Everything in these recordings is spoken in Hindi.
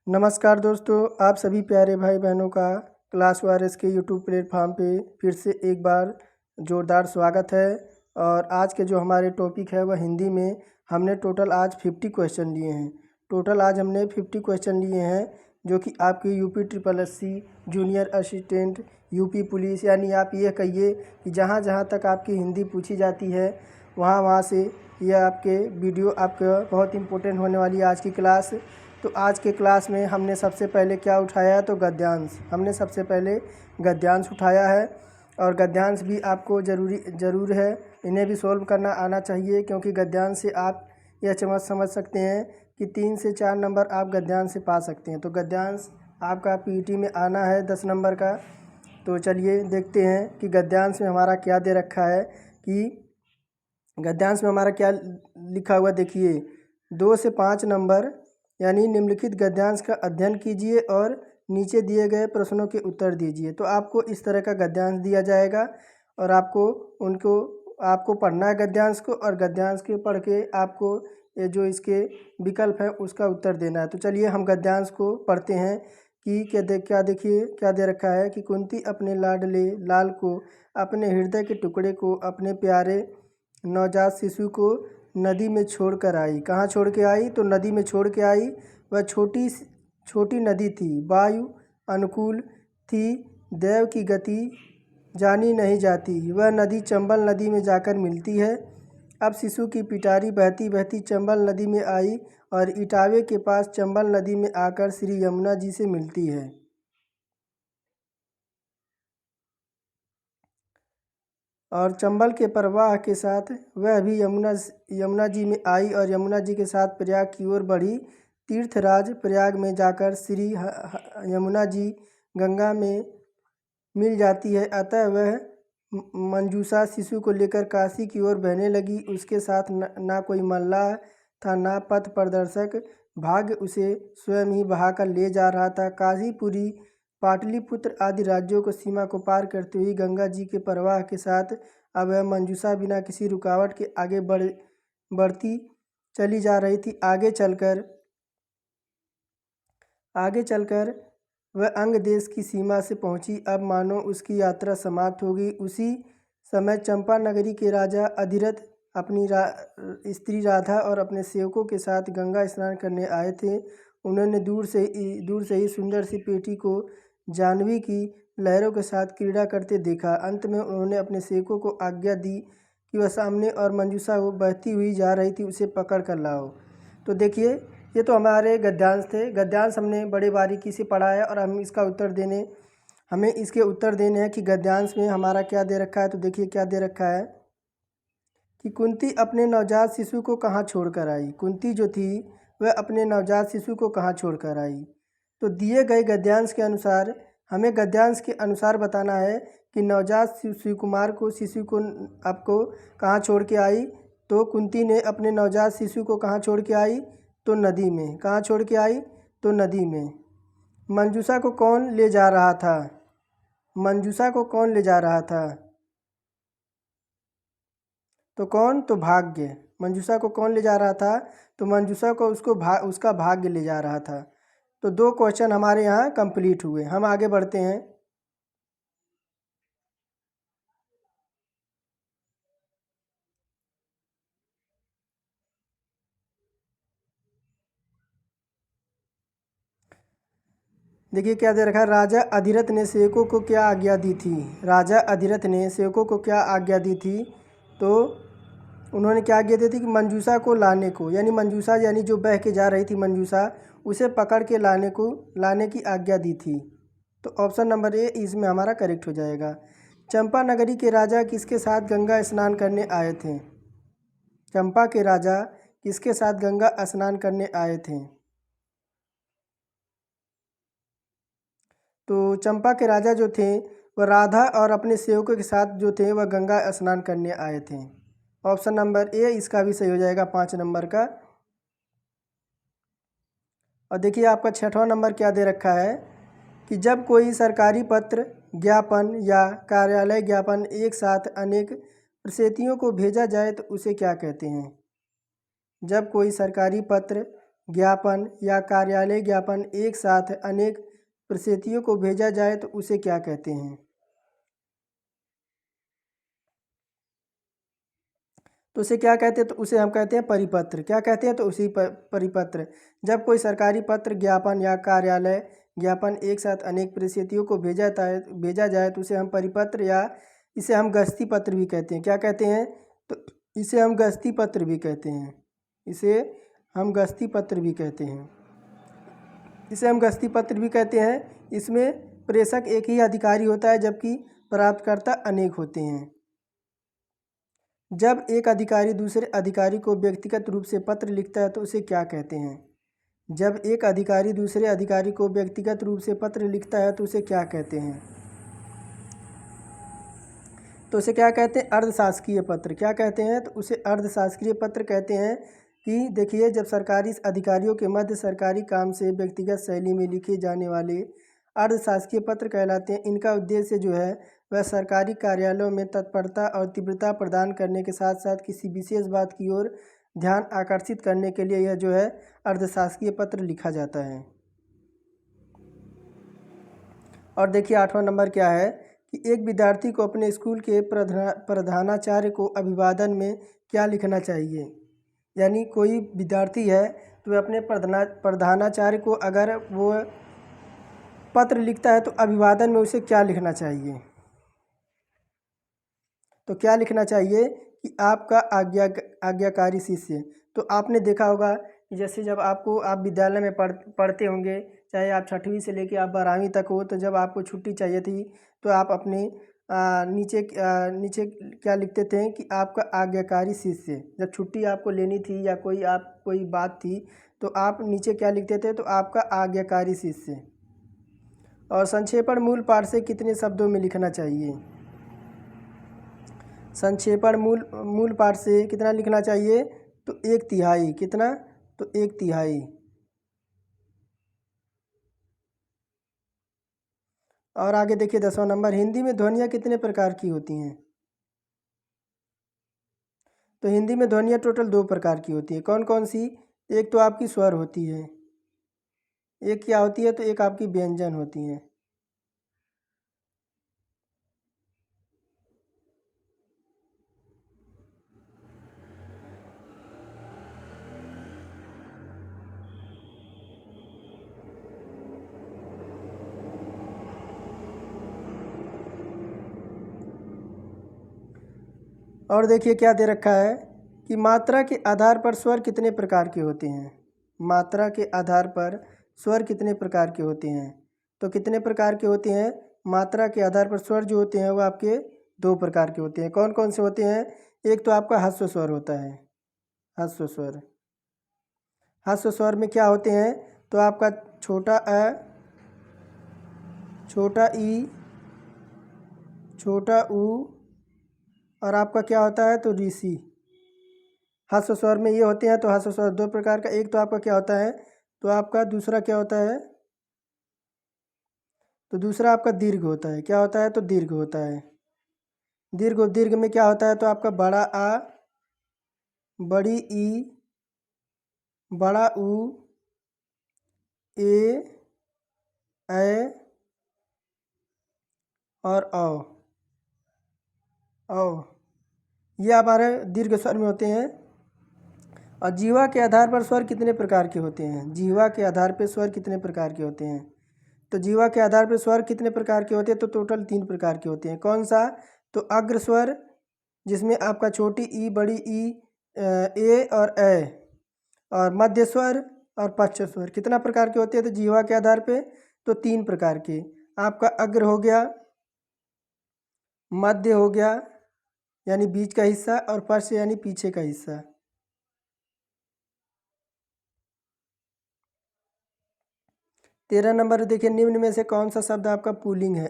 नमस्कार दोस्तों, आप सभी प्यारे भाई बहनों का क्लास वारिस के यूट्यूब प्लेटफॉर्म पे फिर से एक बार ज़ोरदार स्वागत है। और आज के जो हमारे टॉपिक है वह हिंदी में हमने टोटल आज 50 क्वेश्चन लिए हैं। टोटल आज हमने 50 क्वेश्चन लिए हैं जो कि आपकी UP triple SC, junior assistant, UP police, यानी आप ये कहिए कि जहाँ जहाँ तक आपकी हिंदी पूछी जाती है वहाँ वहाँ से यह आपके वीडियो आपका बहुत इम्पोर्टेंट होने वाली है आज की क्लास। तो आज के क्लास में हमने सबसे पहले क्या उठाया है, तो गद्यांश। हमने सबसे पहले गद्यांश उठाया है और गद्यांश भी आपको ज़रूर है, इन्हें भी सॉल्व करना आना चाहिए, क्योंकि गद्यांश से आप यह समझ सकते हैं कि 3 से 4 नंबर आप गद्यांश से पा सकते हैं। तो गद्यांश आपका पीईटी में आना है 10 नंबर का। तो चलिए देखते हैं कि गद्यांश में हमारा क्या दे रखा है, कि गद्यांश में हमारा क्या लिखा हुआ। देखिए, 2 से 5 नंबर यानी निम्नलिखित गद्यांश का अध्ययन कीजिए और नीचे दिए गए प्रश्नों के उत्तर दीजिए। तो आपको इस तरह का गद्यांश दिया जाएगा और आपको पढ़ना है गद्यांश को, और गद्यांश के पढ़ के आपको ये जो इसके विकल्प है उसका उत्तर देना है। तो चलिए हम गद्यांश को पढ़ते हैं कि क्या दे रखा है कि कुंती अपने लाडले लाल को, अपने हृदय के टुकड़े को, अपने प्यारे नवजात शिशु को नदी में छोड़ कर आई। कहाँ छोड़ के आई? तो नदी में छोड़ के आई। वह छोटी नदी थी, वायु अनुकूल थी, देव की गति जानी नहीं जाती। वह नदी चंबल नदी में जाकर मिलती है। अब शिशु की पिटारी बहती बहती चंबल नदी में आई और इटावे के पास चंबल नदी में आकर श्री यमुना जी से मिलती है। और चंबल के प्रवाह के साथ वह भी यमुना जी में आई और यमुना जी के साथ प्रयाग की ओर बढ़ी। तीर्थराज प्रयाग में जाकर श्री यमुना जी गंगा में मिल जाती है। अतः वह मंजूषा शिशु को लेकर काशी की ओर बहने लगी। उसके साथ ना कोई मल्लाह था, ना पथ प्रदर्शक। भाग्य उसे स्वयं ही बहाकर ले जा रहा था। काशीपुरी, पाटलिपुत्र आदि राज्यों को सीमा को पार करते हुए गंगा जी के प्रवाह के साथ अब वह मंजूषा बिना किसी रुकावट के बढ़ती चली जा रही थी। आगे चलकर वह अंग देश की सीमा से पहुंची। अब मानो उसकी यात्रा समाप्त हो गई। उसी समय चंपा नगरी के राजा अधिरथ अपनी स्त्री राधा और अपने सेवकों के साथ गंगा स्नान करने आए थे। उन्होंने दूर से ही सुंदर सी बेटी को जाह्नवी की लहरों के साथ क्रीड़ा करते देखा। अंत में उन्होंने अपने सेवकों को आज्ञा दी कि वह सामने और मंजूषा वो बहती हुई जा रही थी, उसे पकड़ कर लाओ। तो देखिए, ये तो हमारे गद्यांश थे। गद्यांश हमने बड़े बारीकी से पढ़ा है और हमें इसके उत्तर देने हैं कि गद्यांश में हमारा क्या दे रखा है। तो देखिए क्या दे रखा है कि कुंती अपने नवजात शिशु को कहाँ छोड़कर आई। कुंती जो थी वह अपने नवजात शिशु को कहाँ छोड़कर आई। तो दिए गए गद्यांश के अनुसार हमें गद्यांश के अनुसार बताना है कि नवजात शिशु को आपको कहाँ छोड़ के आई। तो कुंती ने अपने नवजात शिशु को कहाँ छोड़ के आई? तो नदी में। कहाँ छोड़ के आई? तो नदी में। मंजूषा को कौन ले जा रहा था? मंजूषा को कौन ले जा रहा था? तो कौन? तो भाग्य। मंजूषा को कौन ले जा रहा था? तो मंजूषा को उसका भाग्य ले जा रहा था। तो 2 क्वेश्चन हमारे यहाँ कंप्लीट हुए। हम आगे बढ़ते हैं। देखिए क्या दे रखा है, राजा अधिरथ ने सेवकों को क्या आज्ञा दी थी। राजा अधिरथ ने सेवकों को क्या आज्ञा दी थी? तो उन्होंने क्या आज्ञा दी थी कि मंजूषा को लाने को, यानी मंजूषा यानी जो बह के जा रही थी मंजूषा, उसे पकड़ के लाने की आज्ञा दी थी। तो ऑप्शन नंबर ए इसमें हमारा करेक्ट हो जाएगा। चंपा नगरी के राजा किसके साथ गंगा स्नान करने आए थे? चंपा के राजा किसके साथ गंगा स्नान करने आए थे? तो चंपा के राजा जो थे वह राधा और अपने सेवकों के साथ जो थे वह गंगा स्नान करने आए थे। ऑप्शन नंबर ए इसका भी सही हो जाएगा 5 नंबर का। और देखिए आपका 6वां नंबर क्या दे रखा है कि जब कोई सरकारी पत्र, ज्ञापन या कार्यालय ज्ञापन एक साथ अनेक प्रसेतियों को भेजा जाए तो उसे क्या कहते हैं? जब कोई सरकारी पत्र, ज्ञापन या कार्यालय ज्ञापन एक साथ अनेक परिस्थितियों को भेजा जाए तो उसे क्या कहते हैं? तो उसे क्या कहते हैं? तो उसे हम कहते हैं परिपत्र। क्या कहते हैं? तो उसी परिपत्र। जब कोई सरकारी पत्र, ज्ञापन या कार्यालय ज्ञापन एक साथ अनेक परिस्थितियों को भेजा जाए तो उसे हम परिपत्र या इसे हम गस्ती पत्र भी कहते हैं। क्या कहते हैं? तो इसे हम गस्ती पत्र भी कहते हैं। इसे हम गस्ती पत्र भी कहते हैं। इसे हम गस्ती पत्र भी कहते हैं। इसमें प्रेषक एक ही अधिकारी होता है जबकि प्राप्तकर्ता अनेक होते हैं। जब एक अधिकारी दूसरे अधिकारी को व्यक्तिगत रूप से पत्र लिखता है तो उसे क्या कहते हैं? जब एक अधिकारी दूसरे अधिकारी को व्यक्तिगत रूप से पत्र लिखता है तो उसे क्या कहते हैं? तो उसे क्या कहते हैं? अर्धशासकीय पत्र। क्या कहते हैं? तो उसे अर्धशासकीय पत्र कहते हैं। कि देखिए, जब सरकारी अधिकारियों के मध्य सरकारी काम से व्यक्तिगत शैली में लिखे जाने वाले अर्धशासकीय पत्र कहलाते हैं। इनका उद्देश्य जो है वह सरकारी कार्यालयों में तत्परता और तीव्रता प्रदान करने के साथ साथ किसी विशेष बात की ओर ध्यान आकर्षित करने के लिए यह जो है अर्धशासकीय पत्र लिखा जाता है। और देखिए 8वां नंबर क्या है कि एक विद्यार्थी को अपने स्कूल के प्रधानाचार्य को अभिवादन में क्या लिखना चाहिए? यानी कोई विद्यार्थी है तो वह अपने प्रधानाचार्य को अगर वो पत्र लिखता है तो अभिवादन में उसे क्या लिखना चाहिए? तो क्या लिखना चाहिए कि आपका आज्ञाकारी शिष्य। तो आपने देखा होगा कि जैसे जब आप विद्यालय में पढ़ते होंगे, चाहे आप 6वीं से लेकर आप 12वीं तक हो, तो जब आपको छुट्टी चाहिए थी तो आप अपने नीचे क्या लिखते थे कि आपका आज्ञाकारी शिष्य। जब छुट्टी आपको लेनी थी या कोई बात थी तो आप नीचे क्या लिखते थे? तो आपका आज्ञाकारी शिष्य। और संक्षेपण मूल पाठ से कितने शब्दों में लिखना चाहिए? संक्षेपण मूल पाठ से कितना लिखना चाहिए? तो 1/3। कितना? तो 1/3। और आगे देखिए 10वां नंबर, हिंदी में ध्वनियाँ कितने प्रकार की होती हैं? तो हिंदी में ध्वनियाँ टोटल 2 प्रकार की होती है। कौन कौन सी? एक तो आपकी स्वर होती है, एक क्या होती है? तो एक आपकी व्यंजन होती है। और देखिए क्या दे रखा है कि मात्रा के आधार पर स्वर कितने प्रकार के होते हैं? मात्रा के आधार पर स्वर कितने प्रकार के होते हैं? तो कितने प्रकार के होते हैं? मात्रा के आधार पर स्वर जो होते हैं वो आपके 2 प्रकार के होते हैं। कौन कौन से होते हैं? एक तो आपका ह्रस्व स्वर होता है, ह्रस्व स्वर। ह्रस्व स्वर में क्या होते हैं? तो आपका छोटा अ, छोटा ई, छोटा ऊ और आपका क्या होता है? तो ऋषि। ह्रस्व स्वर में ये होते हैं। तो ह्रस्व स्वर 2 प्रकार का, एक तो आपका क्या होता है? तो आपका दूसरा क्या होता है? तो दूसरा आपका दीर्घ होता है। क्या होता है? तो दीर्घ होता है। दीर्घ में क्या होता है? तो आपका बड़ा आ, बड़ी ई, बड़ा ऊ, ए, ऐ और औ ये हमारे दीर्घ स्वर में होते हैं। और जीवा के आधार पर स्वर कितने प्रकार के होते हैं? जीवा के आधार पर स्वर कितने प्रकार के होते हैं? तो जीवा के आधार पर स्वर कितने प्रकार के होते हैं? तो टोटल 3 प्रकार के होते हैं। कौन सा? तो अग्र स्वर, जिसमें आपका छोटी ई, बड़ी ई, ए और ऐ, और मध्य स्वर और पश्च स्वर। कितना प्रकार के होते हैं? तो जीवा के आधार पे तो 3 प्रकार के। आपका अग्र हो गया, मध्य हो गया यानी बीच का हिस्सा, और पश्च यानी पीछे का हिस्सा। तेरह नंबर देखिए, निम्न में से कौन सा शब्द आपका पुल्लिंग है?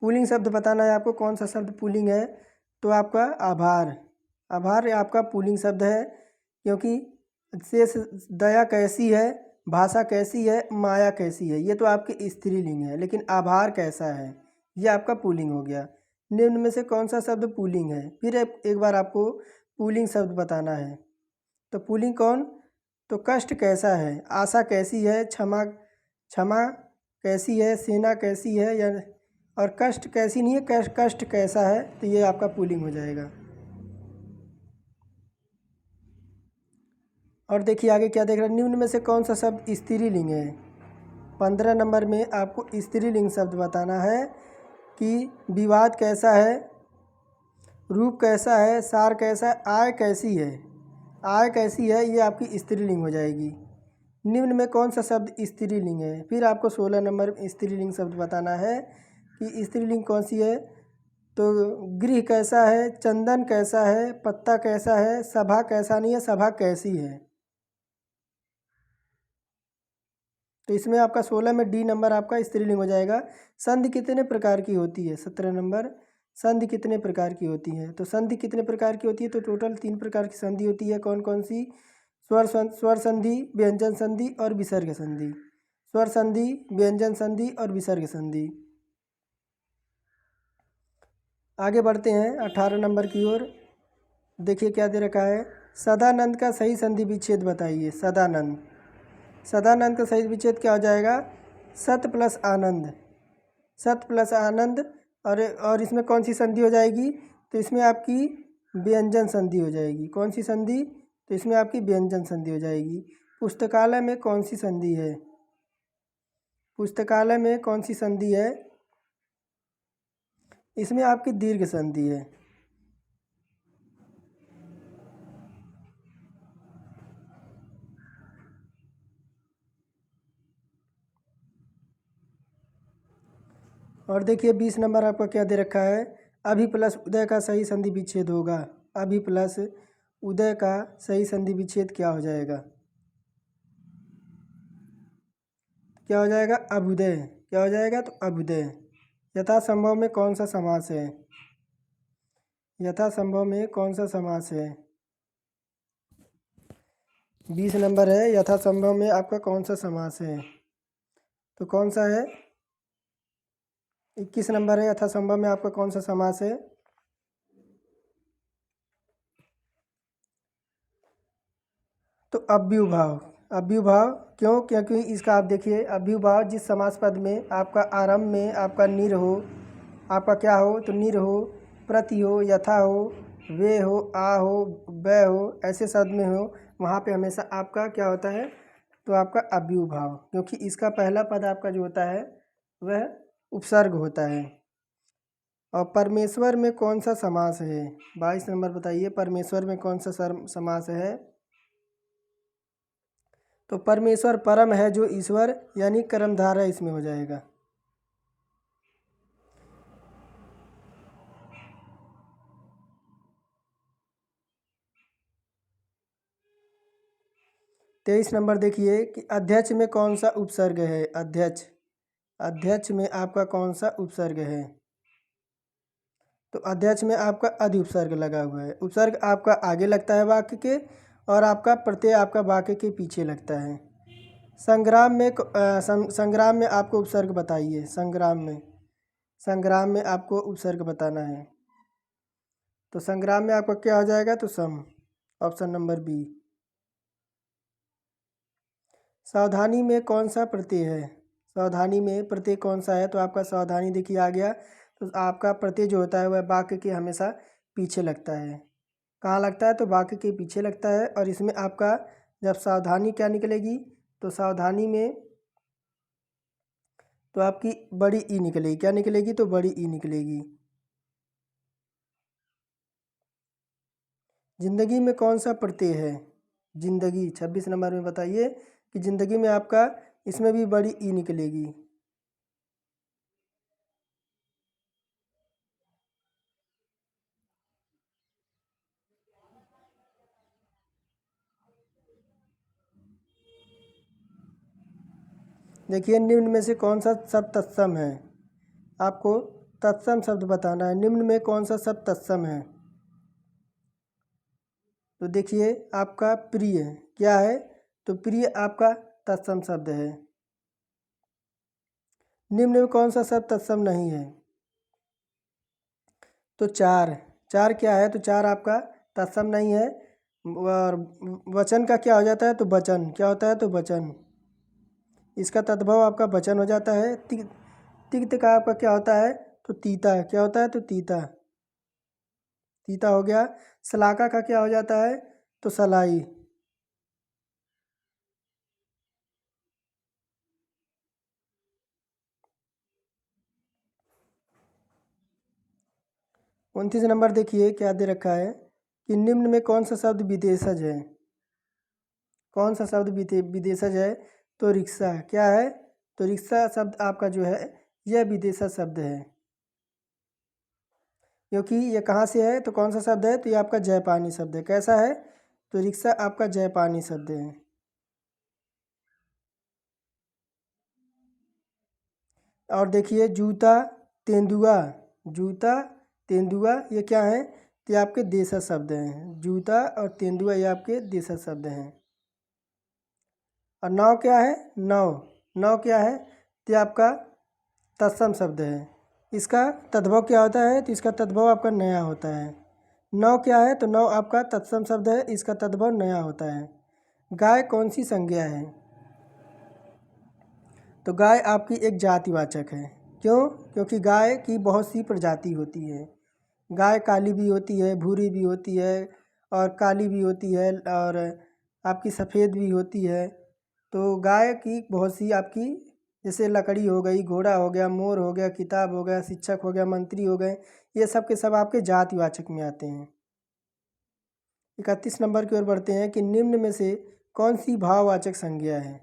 पुल्लिंग शब्द बताना है आपको। कौन सा शब्द पुल्लिंग है? तो आपका आभार। आभार आपका पुल्लिंग शब्द है, क्योंकि शेष दया कैसी है, भाषा कैसी है, माया कैसी है, ये तो आपकी स्त्रीलिंग है। लेकिन आभार कैसा है, ये आपका पुल्लिंग हो गया। निम्न में से कौन सा शब्द पुल्लिंग है? फिर एक बार आपको पुल्लिंग शब्द बताना है। तो पुल्लिंग कौन? तो कष्ट कैसा है, आशा कैसी है, क्षमा क्षमा कैसी है, सेना कैसी है, या और कष्ट कैसी नहीं है, कष्ट कैसा है, तो ये आपका पुल्लिंग हो जाएगा। और देखिए आगे क्या देख रहे हैं, निम्न में से कौन सा शब्द स्त्रीलिंग है। 15 नंबर में आपको स्त्रीलिंग शब्द बताना है कि विवाद कैसा है, रूप कैसा है, सार कैसा है, आय कैसी है। आय कैसी है ये आपकी स्त्रीलिंग हो जाएगी। निम्न में कौन सा शब्द स्त्रीलिंग है। फिर आपको 16 नंबर में स्त्रीलिंग शब्द बताना है कि स्त्रीलिंग कौन सी है। तो गृह कैसा है, चंदन कैसा है, पत्ता कैसा है, सभा कैसा नहीं है, सभा कैसी है। तो इसमें आपका 16 में डी नंबर आपका स्त्रीलिंग हो जाएगा। संधि कितने प्रकार की होती है। 17 नंबर संधि कितने प्रकार की होती है। तो संधि कितने प्रकार की होती है, तो टोटल 3 प्रकार की संधि होती है। कौन कौन सी। स्वर संधि, व्यंजन संधि और विसर्ग संधि। स्वर संधि, व्यंजन संधि और विसर्ग संधि। आगे बढ़ते हैं 18 नंबर की ओर। देखिए क्या दे रखा है, सदानंद का सही संधि विच्छेद बताइए। सदानंद, सदानंद का सही विच्छेद क्या हो जाएगा, सत प्लस आनंद। सत प्लस आनंद। और इसमें कौन सी संधि हो जाएगी, तो इसमें आपकी व्यंजन संधि हो जाएगी। कौन सी संधि, तो इसमें आपकी व्यंजन संधि हो जाएगी। पुस्तकालय में कौन सी संधि है। पुस्तकालय में कौन सी संधि है, इसमें आपकी दीर्घ संधि है। और देखिए 20 नंबर आपका क्या दे रखा है, अभी प्लस उदय का सही संधि विच्छेद होगा। अभी प्लस उदय का सही संधि विच्छेद क्या हो जाएगा, क्या हो जाएगा, अभ्युदय। क्या हो जाएगा, तो अभ्युदय। यथासंभव में कौन सा समास है। यथासंभव में कौन सा समास है। 20 नंबर है, यथासंभव में आपका कौन सा समास है, तो कौन सा है। 21 नंबर है, यथासंभव में आपका कौन सा समास है। तो अव्युभाव। अव्युभाव क्यों, क्योंकि इसका आप देखिए अव्युभाव जिस समास पद में आपका आरंभ में आपका निर हो, आपका क्या हो, तो निर हो, प्रति हो, यथा हो, वे हो, आ हो, व हो, ऐसे शब्द में हो, वहाँ पे हमेशा आपका क्या होता है, तो आपका अव्युभाव, क्योंकि इसका पहला पद आपका जो होता है वह उपसर्ग होता है। और परमेश्वर में कौन सा समास है। 22 नंबर बताइए, परमेश्वर में कौन सा समास है। तो परमेश्वर परम है जो ईश्वर, यानी कर्मधारय इसमें हो जाएगा। तेईस नंबर देखिए कि अध्यक्ष में कौन सा उपसर्ग है। अध्यक्ष, अध्यक्ष में आपका कौन सा उपसर्ग है। तो अध्यक्ष में आपका अधि उपसर्ग लगा हुआ है। उपसर्ग आपका आगे लगता है वाक्य के, और आपका प्रत्यय आपका वाक्य के पीछे लगता है। संग्राम में संग्राम में आपको उपसर्ग बताइए। संग्राम में, संग्राम में आपको उपसर्ग बताना है। तो संग्राम में आपका क्या हो जाएगा, तो सम, ऑप्शन नंबर बी। सावधानी में कौन सा प्रत्यय है। सावधानी में प्रत्यय कौन सा है, तो आपका सावधानी देखिए आ गया। तो आपका प्रत्यय जो होता है वह वाक्य के हमेशा पीछे लगता है। कहाँ लगता है, तो वाक्य के पीछे लगता है। और इसमें आपका जब सावधानी क्या निकलेगी, तो सावधानी में तो आपकी बड़ी ई निकलेगी। क्या निकलेगी, तो बड़ी ई निकलेगी। जिंदगी में कौन सा प्रत्यय है। जिंदगी 26 नंबर में बताइए कि जिंदगी में आपका इसमें भी बड़ी ई निकलेगी। देखिए निम्न में से कौन सा शब्द तत्सम है। आपको तत्सम शब्द बताना है। निम्न में कौन सा शब्द तत्सम है। तो देखिए आपका प्रिय क्या है, तो प्रिय आपका तत्सम शब्द है। निम्न में कौन सा शब्द तत्सम नहीं है, तो चार। चार क्या है, तो चार आपका तत्सम नहीं है। और वचन का क्या हो जाता है, तो वचन क्या होता है, तो वचन। इसका तद्भव आपका वचन हो जाता है। तिक्त का आपका क्या होता है, तो तीता। क्या होता है, तो तीता, तीता हो गया। सलाका का क्या हो जाता है, तो सलाई। 29 नंबर देखिए क्या दे रखा है कि निम्न में कौन सा शब्द विदेशज है। कौन सा शब्द विदेशज है, तो रिक्शा। क्या है, तो रिक्शा शब्द आपका जो है यह विदेशज शब्द है, क्योंकि ये कहाँ से है, तो कौन सा शब्द है, तो ये आपका जापानी शब्द है। कैसा है, तो रिक्शा आपका जापानी शब्द है। और देखिए जूता, तेंदुआ। जूता, तेंदुआ ये क्या है, तो ये आपके देशज शब्द हैं। जूता और तेंदुआ ये आपके देशज शब्द हैं। और नाव क्या है, नाव। नाव क्या है, तो ये आपका तत्सम शब्द है। इसका तद्भव क्या होता है, तो इसका तद्भव आपका नया होता है। नौ क्या है, तो नौ आपका तत्सम शब्द है, इसका तद्भव नया होता है। गाय कौन सी संज्ञा है, तो गाय आपकी एक जातिवाचक है। क्यों, क्योंकि गाय की बहुत सी प्रजाति होती है। गाय काली भी होती है, भूरी भी होती है, और काली भी होती है, और आपकी सफ़ेद भी होती है। तो गाय की बहुत सी आपकी, जैसे लकड़ी हो गई, घोड़ा हो गया, मोर हो गया, किताब हो गया, शिक्षक हो गया, मंत्री हो गए, ये सब के सब आपके जातिवाचक में आते हैं। 31 नंबर की ओर बढ़ते हैं कि निम्न में से कौन सी भाववाचक संज्ञा है,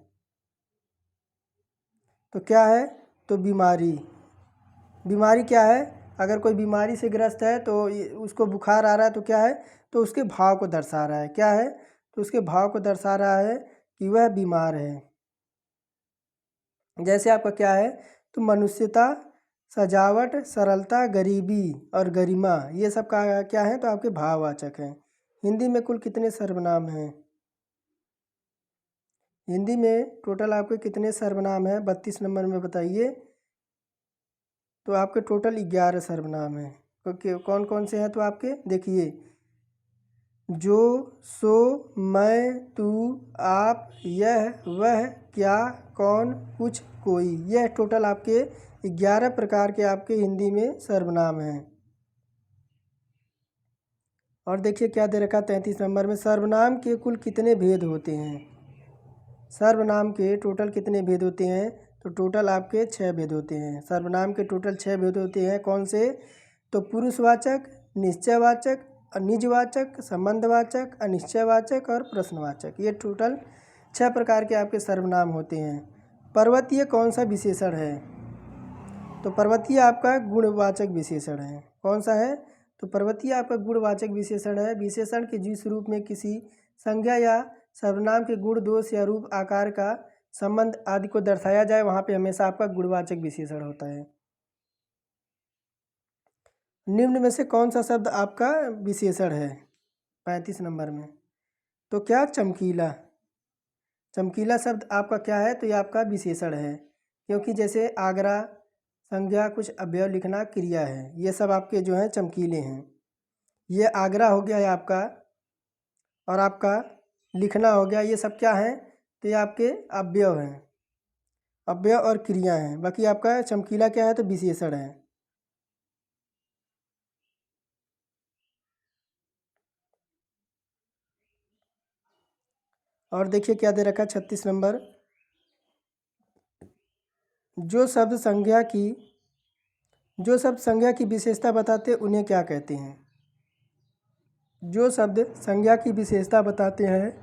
तो क्या है, तो बीमारी। बीमारी क्या है, अगर कोई बीमारी से ग्रस्त है तो उसको बुखार आ रहा है, तो क्या है, तो उसके भाव को दर्शा रहा है। क्या है, तो उसके भाव को दर्शा रहा है कि वह बीमार है। जैसे आपका क्या है, तो मनुष्यता, सजावट, सरलता, गरीबी और गरिमा, ये सब का क्या है, तो आपके भाववाचक हैं। हिंदी में कुल कितने सर्वनाम हैं, हिंदी में टोटल आपके कितने सर्वनाम हैं, 32 नंबर में बताइए। तो आपके टोटल 11 सर्वनाम हैं। ओके, कौन कौन से हैं, तो आपके देखिए, जो, सो, मैं, तू, आप, यह, वह, क्या, कौन, कुछ, कोई, यह टोटल आपके 11 प्रकार के आपके हिंदी में सर्वनाम हैं। और देखिए क्या दे रखा 33 नंबर में, सर्वनाम के कुल कितने भेद होते हैं। सर्वनाम के टोटल कितने भेद होते हैं, तो टोटल आपके 6 भेद होते हैं। सर्वनाम के टोटल 6 भेद होते हैं। कौन से, तो पुरुषवाचक, निश्चयवाचक, निजवाचक, संबंधवाचक, अनिश्चयवाचक और प्रश्नवाचक, ये टोटल 6 प्रकार के आपके सर्वनाम होते हैं। पर्वतीय कौन सा विशेषण है, तो पर्वतीय आपका गुणवाचक विशेषण है। कौन सा है, तो पर्वतीय आपका गुणवाचक विशेषण है। विशेषण के जिस रूप में किसी संज्ञा या सर्वनाम के गुण, दोष या रूप, आकार का संबंध आदि को दर्शाया जाए, वहाँ पे हमेशा आपका गुणवाचक विशेषण होता है। निम्न में से कौन सा शब्द आपका विशेषण है, 35 नंबर में, तो क्या, चमकीला। चमकीला शब्द आपका क्या है, तो ये आपका विशेषण है, क्योंकि जैसे आगरा, संज्ञा, कुछ अवयव लिखना, क्रिया है, ये सब आपके जो हैं चमकीले हैं। ये आगरा हो गया है आपका, और आपका लिखना हो गया, ये सब क्या है, तो ये आपके अवयव हैं, अव्यय और क्रिया हैं। बाकी आपका चमकीला क्या है, तो विशेषण है। और देखिए क्या दे रखा है 36 नंबर, जो शब्द संज्ञा की जो शब्द संज्ञा की विशेषता बताते हैं उन्हें क्या कहते हैं। जो शब्द संज्ञा की विशेषता बताते हैं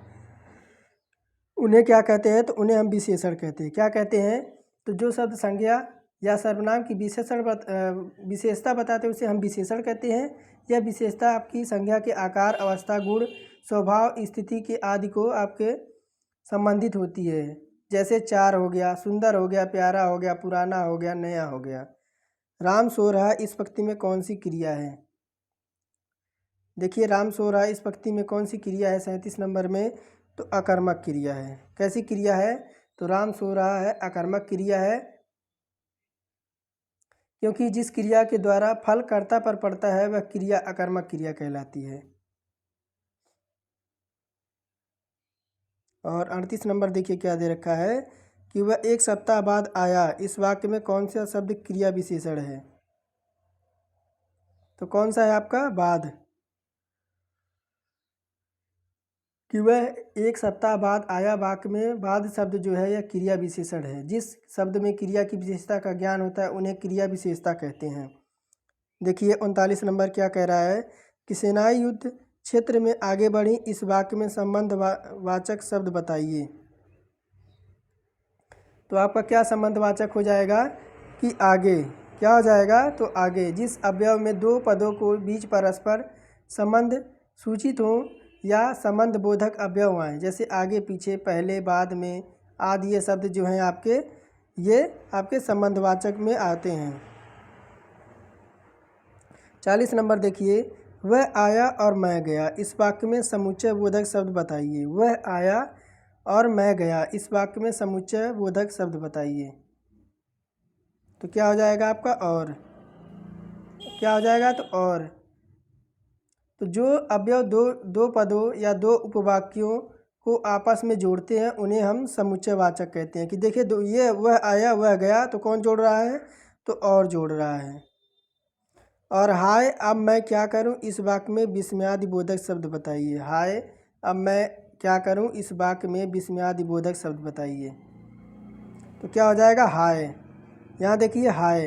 उन्हें क्या कहते हैं, तो उन्हें हम विशेषण कहते हैं। क्या कहते हैं, तो जो शब्द संज्ञा या सर्वनाम की विशेषता बताते हैं उसे हम विशेषण कहते हैं। यह विशेषता आपकी संज्ञा के आकार, अवस्था, गुण, स्वभाव, स्थिति के आदि को आपके संबंधित होती है। जैसे चार हो गया, सुंदर हो गया, प्यारा हो गया, पुराना हो गया, नया हो गया। राम सो रहा, इस पंक्ति में कौन सी क्रिया है। देखिए राम सो रहा, इस पंक्ति में कौन सी क्रिया है, 37 नंबर में, तो अकर्मक क्रिया है। कैसी क्रिया है, तो राम सो रहा है अकर्मक क्रिया है, क्योंकि जिस क्रिया के द्वारा फल कर्ता पर पड़ता है वह क्रिया अकर्मक क्रिया कहलाती है। और 38 नंबर देखिए क्या दे रखा है कि वह एक सप्ताह बाद आया। इस वाक्य में कौन सा शब्द क्रिया विशेषण है? तो कौन सा है आपका बाद, कि वह एक सप्ताह बाद आया वाक्य में बाद शब्द जो है यह क्रिया विशेषण है। जिस शब्द में क्रिया की विशेषता का ज्ञान होता है उन्हें क्रिया विशेषता कहते हैं। देखिए 39 नंबर क्या कह रहा है कि सेनाएं युद्ध क्षेत्र में आगे बढ़ी। इस वाक्य में संबंध वाचक शब्द बताइए। तो आपका क्या संबंधवाचक हो जाएगा कि आगे, क्या हो जाएगा? तो आगे जिस अवयव में दो पदों को बीच परस्पर संबंध सूचित हो या संबंध बोधक अवयव आए, जैसे आगे पीछे पहले बाद में आदि, ये शब्द जो हैं आपके, ये आपके संबंधवाचक में आते हैं। 40 नंबर देखिए, वह आया और मैं गया। इस वाक्य में समुच्चय बोधक शब्द बताइए। वह आया और मैं गया, इस वाक्य में समुच्चय बोधक शब्द बताइए। तो क्या हो जाएगा आपका? और। क्या हो जाएगा? तो और। तो जो अवयव दो पदों या दो उपवाक्यों को आपस में जोड़ते हैं उन्हें हम समुच्चयवाचक कहते हैं। कि देखिए दो, ये वह आया वह गया, तो कौन जोड़ रहा है? तो और जोड़ रहा है। और हाय अब मैं क्या करूं, इस वाक्य में विस्मयादि बोधक शब्द बताइए। हाय अब मैं क्या करूं, इस वाक्य में विस्मयादि बोधक शब्द बताइए। तो क्या हो जाएगा? हाय। यहाँ देखिए हाय,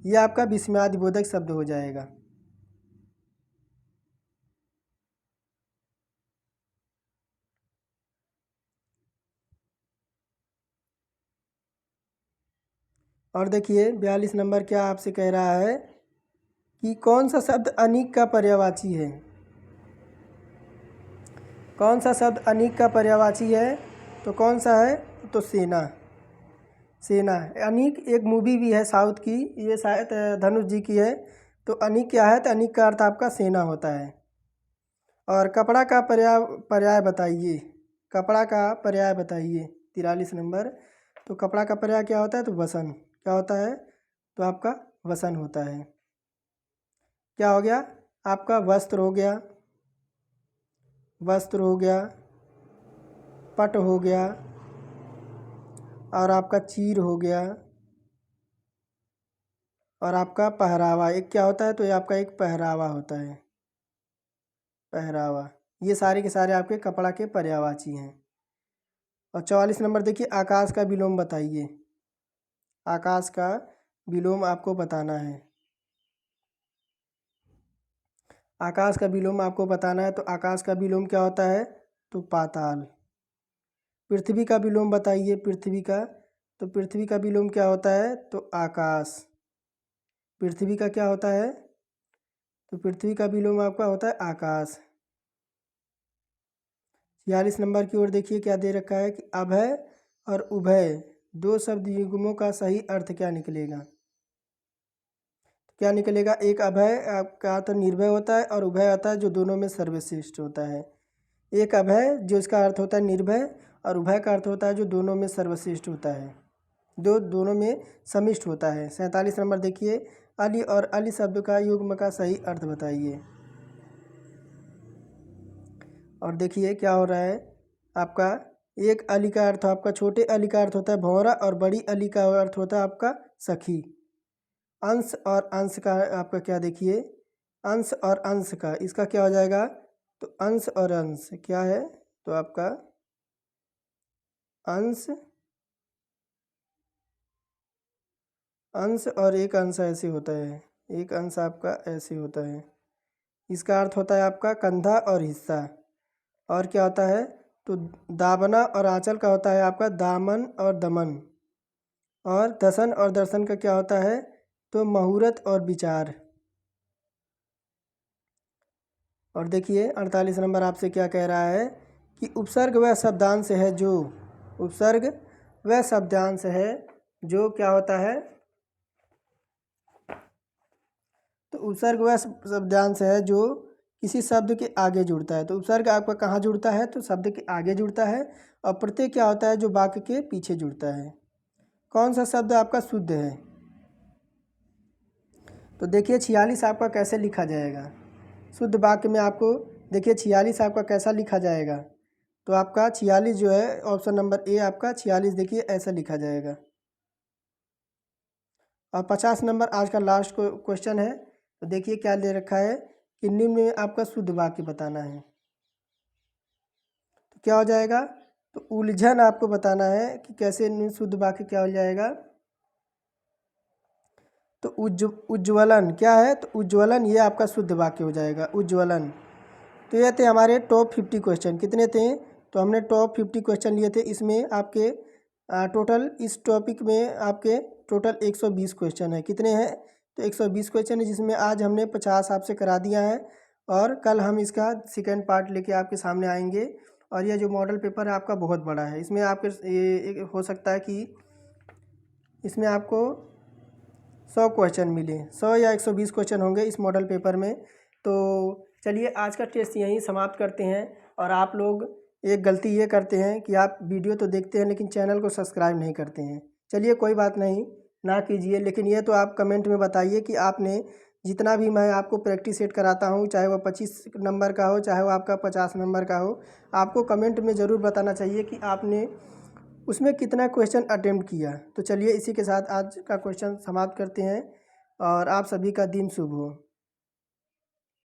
ये आपका विस्मयादि बोधक शब्द हो जाएगा। और देखिए 42 नंबर क्या आपसे कह रहा है कि कौन सा शब्द अनिक का पर्यायवाची है? कौन सा शब्द अनिक का पर्यायवाची है? तो कौन सा है? तो सेना। सेना। अनिक एक मूवी भी है साउथ की, ये शायद धनुष जी की है। तो अनिक क्या है? तो अनिक का अर्थ आपका सेना होता है। और कपड़ा का पर्याय बताइए। कपड़ा का पर्याय बताइए 43 नंबर। तो कपड़ा का पर्याय क्या होता है? तो वसन। क्या होता है? तो आपका वसन होता है। क्या हो गया? आपका वस्त्र हो गया, वस्त्र हो गया, पट हो गया, और आपका चीर हो गया, और आपका पहरावा। एक क्या होता है? तो ये आपका एक पहरावा होता है। पहरावा। ये सारे के सारे आपके कपड़ा के पर्यायवाची हैं। और 44 नंबर देखिए, आकाश का विलोम बताइए। आकाश का विलोम आपको बताना है। आकाश का विलोम आपको बताना है। तो आकाश का विलोम क्या होता है? तो पाताल। पृथ्वी का विलोम बताइए। पृथ्वी का, तो पृथ्वी का विलोम क्या होता है? तो आकाश। पृथ्वी का क्या होता है? तो पृथ्वी का विलोम आपका होता है आकाश। 46 नंबर की ओर देखिए क्या दे रखा है कि अभय और उभय दो शब्द युग्मों का सही अर्थ क्या निकलेगा? क्या निकलेगा? एक अभय का अर्थ निर्भय होता है, और उभय आता है जो दोनों में सर्वश्रेष्ठ होता है। एक अभय जो इसका अर्थ होता है निर्भय, और उभय का अर्थ होता है जो दोनों में सर्वश्रेष्ठ होता है, दोनों में समिष्ट होता है। 47 नंबर देखिए, अली और अली शब्द का युग्म का सही अर्थ बताइए। और देखिए क्या हो रहा है आपका, एक अली का अर्थ आपका, छोटे अली का अर्थ होता है भौरा, और बड़ी अली का अर्थ होता है आपका सखी। अंश और अंश का आपका क्या देखिए, अंश और अंश का, इसका क्या हो जाएगा? तो अंश और अंश क्या है? तो आपका अंश, अंश और एक अंश ऐसे होता है। एक अंश आपका ऐसे होता है। इसका अर्थ होता है आपका कंधा और हिस्सा। और क्या होता है? तो दाबना और आंचल का होता है आपका दामन और दमन। और दसन और दर्शन का क्या होता है? तो मुहूर्त और विचार। और देखिए 48 नंबर आपसे क्या कह रहा है कि उपसर्ग वह शब्दांश है जो, उपसर्ग वह शब्दांश है जो क्या होता है? तो उपसर्ग वह शब्दांश है जो किसी शब्द के आगे जुड़ता है। तो उपसर्ग आपका कहाँ जुड़ता है? तो शब्द के आगे जुड़ता है। और प्रत्यय क्या होता है? जो वाक्य के पीछे जुड़ता है। कौन सा शब्द आपका शुद्ध है? तो देखिए 46 आपका कैसे लिखा जाएगा शुद्ध वाक्य में। आपको देखिए 46 आपका कैसा लिखा जाएगा। तो आपका 46 जो है ऑप्शन नंबर ए आपका 46 देखिए ऐसा लिखा जाएगा। और 50 नंबर आज का लास्ट क्वेश्चन है। तो देखिए क्या दे रखा है कि निम्न में आपका शुद्ध वाक्य बताना है। तो क्या हो जाएगा, तो उलझन आपको बताना है कि कैसे निम्न शुद्ध वाक्य क्या हो जाएगा। तो उज्ज्वलन क्या है, तो उज्ज्वलन ये आपका शुद्ध वाक्य हो जाएगा, उज्ज्वलन। तो ये थे हमारे टॉप 50 क्वेश्चन। कितने थे, तो हमने टॉप 50 क्वेश्चन लिए थे। इसमें आपके टोटल इस टॉपिक में आपके टोटल 120 क्वेश्चन है। कितने हैं, तो 120 क्वेश्चन है, जिसमें आज हमने 50 आपसे करा दिया है और कल हम इसका सेकेंड पार्ट लेके आपके सामने आएंगे। और यह जो मॉडल पेपर है आपका बहुत बड़ा है। इसमें आपके ये हो सकता है कि इसमें आपको 100 क्वेश्चन मिले, 100 या 120 क्वेश्चन होंगे इस मॉडल पेपर में। तो चलिए आज का टेस्ट यहीं समाप्त करते हैं। और आप लोग एक गलती ये करते हैं कि आप वीडियो तो देखते हैं लेकिन चैनल को सब्सक्राइब नहीं करते हैं। चलिए कोई बात नहीं, ना कीजिए, लेकिन ये तो आप कमेंट में बताइए कि आपने जितना भी मैं आपको प्रैक्टिस सेट कराता हूँ, चाहे वो 25 नंबर का हो, चाहे वो आपका 50 नंबर का हो, आपको कमेंट में ज़रूर बताना चाहिए कि आपने उसमें कितना क्वेश्चन अटेम्प्ट किया। तो चलिए इसी के साथ आज का क्वेश्चन समाप्त करते हैं और आप सभी का दिन शुभ हो।